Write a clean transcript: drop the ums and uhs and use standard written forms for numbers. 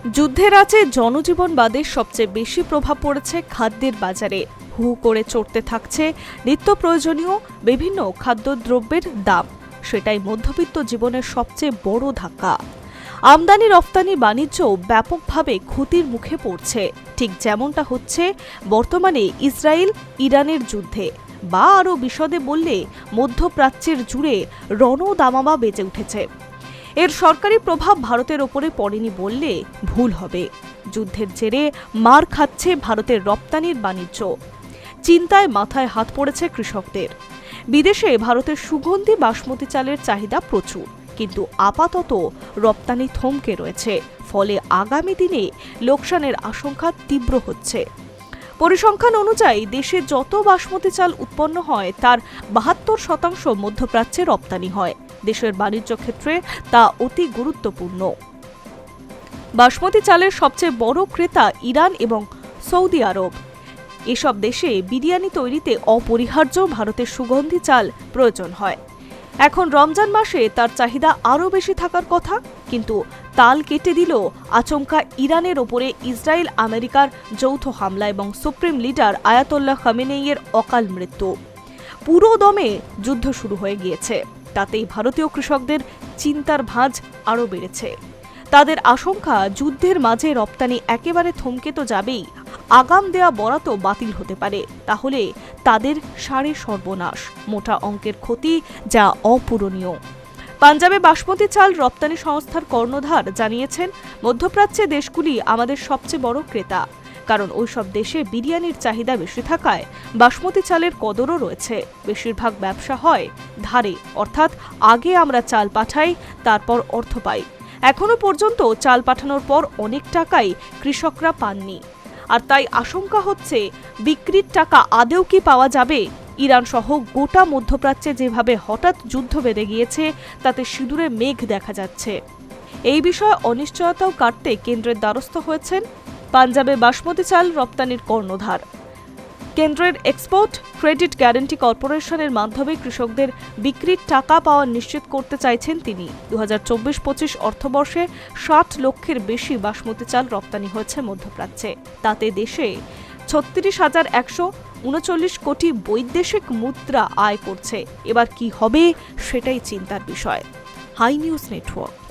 যুদ্ধের আঁচে জনজীবন বাদের সবচেয়ে বেশি প্রভাব পড়েছে খাদ্যের বাজারে। হু করে চড়তে থাকছে নিত্য প্রয়োজনীয় বিভিন্ন খাদ্যদ্রব্যের দাম। সেটাই মধ্যবিত্ত জীবনের সবচেয়ে বড় ধাক্কা। আমদানি রফতানি বাণিজ্য ব্যাপকভাবে ক্ষতির মুখে পড়ছে, ঠিক যেমনটা হচ্ছে বর্তমানে ইসরায়েল ইরানের যুদ্ধে, বা আরও বিশদে বললে মধ্যপ্রাচ্যের জুড়ে রণদামামা বেজে উঠেছে। এর সরকারি প্রভাব ভারতের ওপরে পড়েনি বললে ভুল হবে। যুদ্ধের জেরে মার খাচ্ছে ভারতের রপ্তানির বাণিজ্য। চিন্তায় মাথায় হাত পড়েছে কৃষকদের। বিদেশে ভারতের সুগন্ধি বাসমতি চালের চাহিদা প্রচুর, কিন্তু আপাতত রপ্তানি থমকে রয়েছে। ফলে আগামী দিনে লোকসানের আশঙ্কা তীব্র হচ্ছে। পরিসংখ্যান অনুযায়ী দেশে যত বাসমতি চাল উৎপন্ন হয় তার ৭২% মধ্যপ্রাচ্যে রপ্তানি হয়। দেশের বাণিজ্য ক্ষেত্রে তা অতি গুরুত্বপূর্ণ। বাসমতি চালের সবচেয়ে বড় ক্রেতা ইরান এবং সৌদি আরব। এসব দেশে বিরিয়ানি তৈরিতে অপরিহার্য ভারতের সুগন্ধি চাল প্রয়োজন হয়। এখন রমজান মাসে তার চাহিদা আরও বেশি থাকার কথা, কিন্তু তাল কেটে দিল আচমকা ইরানের ওপরে ইসরায়েল আমেরিকার যৌথ হামলা এবং সুপ্রিম লিডার আয়াতোল্লাহ খামেনেইয়ের অকাল মৃত্যু। পুরো দমে যুদ্ধ শুরু হয়ে গিয়েছে। তাতেই ভারতীয় কৃষকদের চিন্তার ভাঁজ আরও বেড়েছে। তাদের আশঙ্কা, যুদ্ধের মাঝে রপ্তানি একেবারে থমকে তো যাবেই, আগাম দেয়া বরাতও বাতিল হতে পারে। তাহলে তাদের সাড়ে সর্বনাশ, মোটা অঙ্কের ক্ষতি, যা অপূরণীয়। পাঞ্জাবে বাসমতি চাল রপ্তানি সংস্থার কর্ণধার জানিয়েছেন, মধ্যপ্রাচ্যে দেশগুলি আমাদের সবচেয়ে বড় ক্রেতা, কারণ ওইসব দেশে বিরিয়ানির চাহিদা বেশি থাকায় বাসমতি চালের কদরও রয়েছে। বেশিরভাগ ব্যবসা হয় ধারে, অর্থাৎ আগে আমরা চাল পাঠাই, তারপর অর্থ পাই। এখনো পর্যন্ত চাল পাঠানোর পর অনেক টাকাই কৃষকরা পাননি, আর তাই আশঙ্কা হচ্ছে বিক্রির টাকা আদেও কি পাওয়া যাবে। ইরান সহ গোটা মধ্যপ্রাচ্যে যেভাবে হঠাৎ যুদ্ধ বেড়ে গিয়েছে, তাতে সিঁদুরে মেঘ দেখা যাচ্ছে। এই বিষয়ে অনিশ্চয়তাও কাটতে কেন্দ্রের দ্বারস্থ হয়েছেন পাঞ্জাবে বাসমতি চাল রপ্তানির কর্ণধার। কেন্দ্রের এক্সপোর্ট ক্রেডিট গ্যারান্টি কর্পোরেশনের মাধ্যমে কৃষকদের বিক্রির টাকা পাওয়া নিশ্চিত করতে চাইছেন তিনি। ২০২৪-২৫ অর্থবর্ষে ৬০ লক্ষের বেশি বাসমতি চাল রপ্তানি হয়েছে মধ্যপ্রাচ্যে। তাতে দেশে ৩৬,১৩৯ কোটি বৈদেশিক মুদ্রা আয় করছে। এবার কি হবে সেটাই চিন্তার বিষয়। Hi News network.